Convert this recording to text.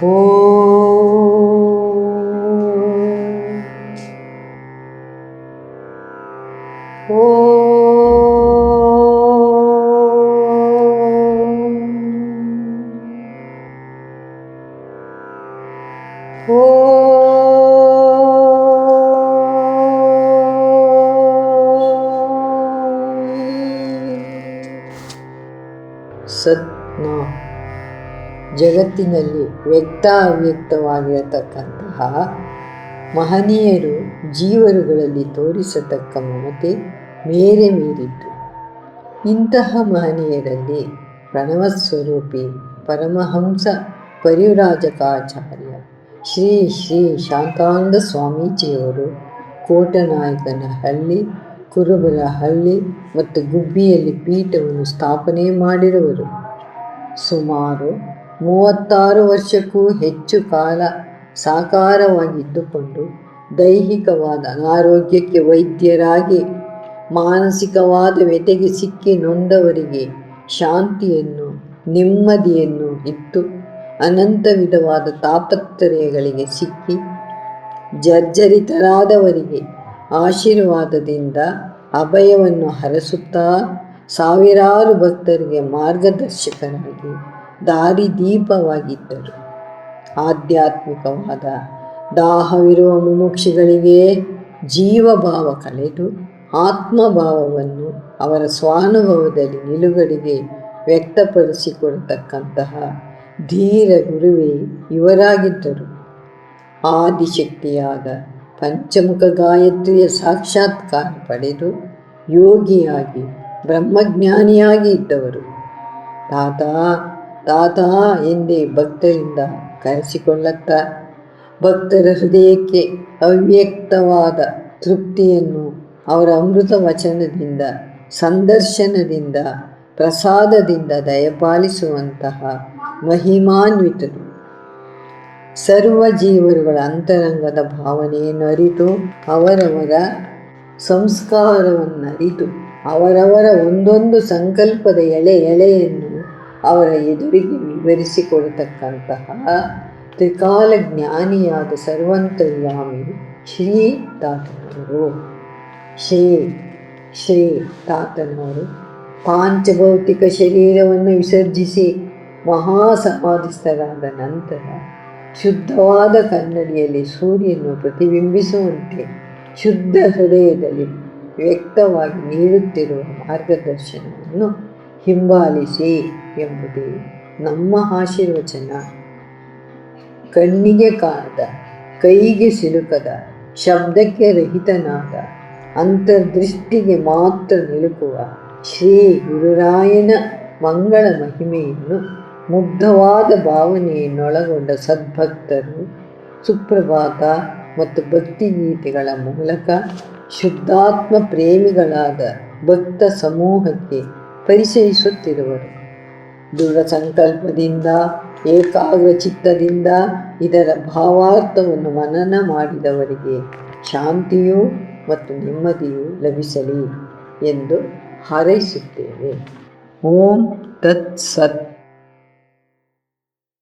ಸತ್ನ ಜಗತ್ತಿನಲ್ಲಿ ಅವ್ಯಕ್ತವಾಗಿರತಕ್ಕಂತಹ ಮಹನೀಯರು ಜೀವರುಗಳಲ್ಲಿ ತೋರಿಸತಕ್ಕ ಮಮತೆ ಮೇರೆ ಮೀರಿದ್ದು. ಇಂತಹ ಮಹನೀಯರಲ್ಲಿ ಪ್ರಣವಸ್ವರೂಪಿ ಪರಮಹಂಸ ಪರಿವ್ರಾಜಕಾಚಾರ್ಯ ಶ್ರೀ ಶ್ರೀ ಶಾಂತಾನಂದ ಸ್ವಾಮೀಜಿಯವರು ಕೋಟನಾಯಕನಹಳ್ಳಿ, ಕುರುಬರಹಳ್ಳಿ ಮತ್ತು ಗುಬ್ಬಿಯಲ್ಲಿ ಪೀಠವನ್ನು ಸ್ಥಾಪನೆ ಮಾಡಿರುವರು. ಸುಮಾರು 36 ವರ್ಷಕ್ಕೂ ಹೆಚ್ಚು ಕಾಲ ಸಾಕಾರವಾಗಿದ್ದುಕೊಂಡು ದೈಹಿಕವಾದ ಅನಾರೋಗ್ಯಕ್ಕೆ ವೈದ್ಯರಾಗಿ, ಮಾನಸಿಕವಾದ ವ್ಯಥೆಗೆ ಸಿಕ್ಕಿ ನೊಂದವರಿಗೆ ಶಾಂತಿಯನ್ನು ನೆಮ್ಮದಿಯನ್ನು ಇತ್ತು, ಅನಂತ ವಿಧವಾದ ತಾಪತ್ರಯಗಳಿಗೆ ಸಿಕ್ಕಿ ಜರ್ಜರಿತರಾದವರಿಗೆ ಆಶೀರ್ವಾದದಿಂದ ಅಭಯವನ್ನು ಹರಸುತ್ತಾ ಸಾವಿರಾರು ಭಕ್ತರಿಗೆ ಮಾರ್ಗದರ್ಶಕರಾಗಿ ದಾರಿದೀಪವಾಗಿದ್ದರು. ಆಧ್ಯಾತ್ಮಿಕವಾದ ದಾಹವಿರುವ ಮುಮುಕ್ಷುಗಳಿಗೆ ಜೀವಭಾವ ಕಳೆದು ಆತ್ಮಭಾವವನ್ನು ಅವರ ಸ್ವಾನುಭವದಲ್ಲಿ ನಿಲುಗಡೆಗೆ ವ್ಯಕ್ತಪಡಿಸಿಕೊಡತಕ್ಕಂತಹ ಧೀರ ಗುರುವೇ ಇವರಾಗಿದ್ದರು. ಆದಿಶಕ್ತಿಯಾದ ಪಂಚಮುಖ ಗಾಯತ್ರಿಯ ಸಾಕ್ಷಾತ್ಕಾರ ಪಡೆದು ಯೋಗಿಯಾಗಿ ಬ್ರಹ್ಮಜ್ಞಾನಿಯಾಗಿ ಇದ್ದವರು. ತಾತ ತಾತ ಎಂದೇ ಭಕ್ತರಿಂದ ಕರೆಸಿಕೊಳ್ಳುತ್ತಾ ಭಕ್ತರ ಹೃದಯಕ್ಕೆ ಅವ್ಯಕ್ತವಾದ ತೃಪ್ತಿಯನ್ನು ಅವರ ಅಮೃತ ವಚನದಿಂದ, ಸಂದರ್ಶನದಿಂದ, ಪ್ರಸಾದದಿಂದ ದಯಪಾಲಿಸುವಂತಹ ಮಹಿಮಾನ್ವಿತರು. ಸರ್ವ ಜೀವರುಗಳ ಅಂತರಂಗದ ಭಾವನೆಯನ್ನು ಅರಿತು, ಅವರವರ ಸಂಸ್ಕಾರವನ್ನರಿತು, ಅವರವರ ಒಂದೊಂದು ಸಂಕಲ್ಪದ ಎಳೆಯನ್ನು ಅವರ ಎದುರಿಗೆ ವಿವರಿಸಿಕೊಡತಕ್ಕಂತಹ ತ್ರಿಕಾಲ ಜ್ಞಾನಿಯಾದ ಸರ್ವಂತರ್ಯಾಮಿ ಶ್ರೀ ತಾತನವರು. ಶ್ರೀ ತಾತನವರು ಪಾಂಚಭೌತಿಕ ಶರೀರವನ್ನು ವಿಸರ್ಜಿಸಿ ಮಹಾಸಮಾಧಿಸ್ಥರಾದ ನಂತರ ಶುದ್ಧವಾದ ಕನ್ನಡಿಯಲ್ಲಿ ಸೂರ್ಯನು ಪ್ರತಿಬಿಂಬಿಸುವಂತೆ ಶುದ್ಧ ಹೃದಯದಲ್ಲಿ ವ್ಯಕ್ತವಾಗಿ ನೀಡುತ್ತಿರುವ ಮಾರ್ಗದರ್ಶನವನ್ನು ಹಿಂಬಾಲಿಸಿ ಎಂಬುದೇ ನಮ್ಮ ಆಶೀರ್ವಚನ. ಕಣ್ಣಿಗೆ ಕಾಣದ, ಕೈಗೆ ಸಿಲುಕದ, ಶಬ್ದಕ್ಕೆ ರಹಿತನಾದ, ಅಂತರ್ದೃಷ್ಟಿಗೆ ಮಾತ್ರ ನಿಲುಕುವ ಶ್ರೀ ಗುರುರಾಯನ ಮಂಗಳ ಮಹಿಮೆಯನ್ನು ಮುಗ್ಧವಾದ ಭಾವನೆಯನ್ನೊಳಗೊಂಡ ಸದ್ಭಕ್ತರು ಸುಪ್ರಭಾತ ಮತ್ತು ಭಕ್ತಿಗೀತೆಗಳ ಮೂಲಕ ಶುದ್ಧಾತ್ಮ ಪ್ರೇಮಿಗಳಾದ ಭಕ್ತ ಸಮೂಹಕ್ಕೆ ಪರಿಚಯಿಸುತ್ತಿರುವರು. ದೃಢ ಸಂಕಲ್ಪದಿಂದ, ಏಕಾಗ್ರ ಚಿತ್ತದಿಂದ ಇದರ ಭಾವಾರ್ಥವನ್ನು ಮನನ ಮಾಡಿದವರಿಗೆ ಶಾಂತಿಯೂ ಮತ್ತು ನೆಮ್ಮದಿಯೂ ಲಭಿಸಲಿ ಎಂದು ಹಾರೈಸುತ್ತೇವೆ. ಓಂ ತತ್ ಸತ್.